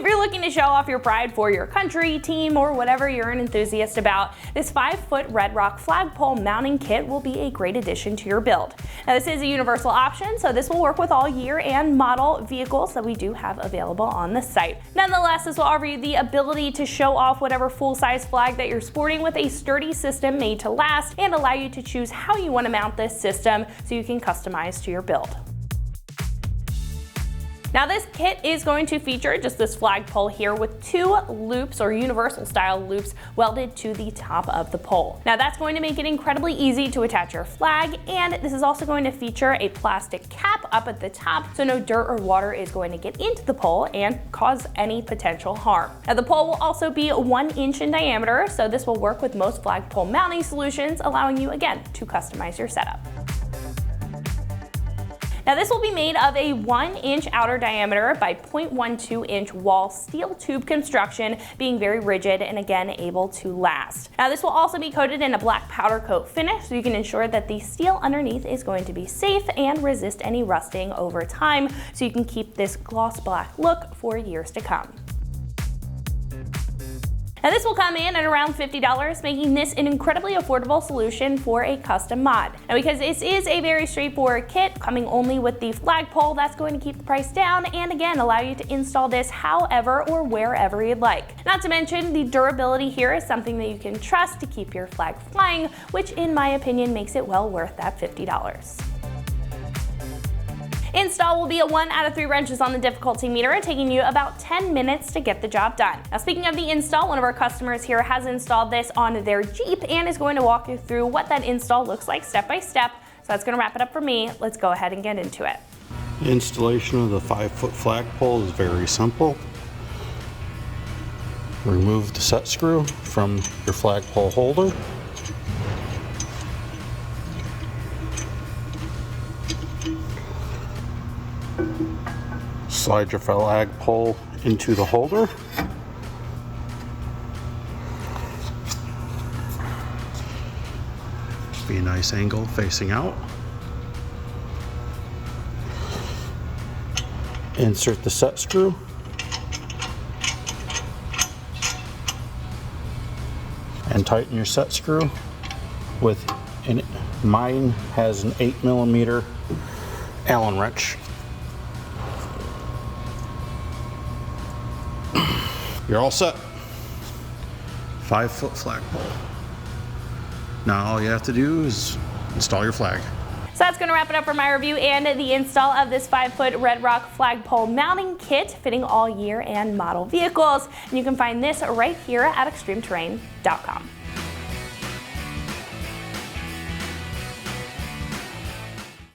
If you're looking to show off your pride for your country, team, or whatever you're an enthusiast about, this 5-foot Red Rock flagpole mounting kit will be a great addition to your build. Now, this is a universal option, so this will work with all year and model vehicles that we do have available on the site. Nonetheless, this will offer you the ability to show off whatever full-size flag that you're sporting with a sturdy system made to last, and allow you to choose how you want to mount this system so you can customize to your build. Now, this kit is going to feature just this flagpole here with 2 loops or universal style loops welded to the top of the pole. Now, that's going to make it incredibly easy to attach your flag, and this is also going to feature a plastic cap up at the top so no dirt or water is going to get into the pole and cause any potential harm. Now, the pole will also be 1 inch in diameter, so this will work with most flagpole mounting solutions, allowing you again to customize your setup. Now, this will be made of a 1 inch outer diameter by 0.12 inch wall steel tube construction, being very rigid and again able to last. Now, this will also be coated in a black powder coat finish, so you can ensure that the steel underneath is going to be safe and resist any rusting over time, so you can keep this gloss black look for years to come. Now, this will come in at around $50, making this an incredibly affordable solution for a custom mod. Now, because this is a very straightforward kit, coming only with the flagpole, that's going to keep the price down and again allow you to install this however or wherever you'd like. Not to mention, the durability here is something that you can trust to keep your flag flying, which in my opinion makes it well worth that $50. Install will be a 1 out of 3 wrenches on the difficulty meter, taking you about 10 minutes to get the job done. Now, speaking of the install, one of our customers here has installed this on their Jeep and is going to walk you through what that install looks like step by step. So that's going to wrap it up for me. Let's go ahead and get into it. The installation of the 5-foot flagpole is very simple. Remove the set screw from your flagpole holder. Slide your flagpole into the holder. Be a nice angle facing out. Insert the set screw. And tighten your set screw with, mine has an 8mm Allen wrench. You're all set. 5-foot flagpole. Now all you have to do is install your flag. So that's going to wrap it up for my review and the install of this 5-foot Red Rock flagpole mounting kit fitting all year and model vehicles. And you can find this right here at extremeterrain.com.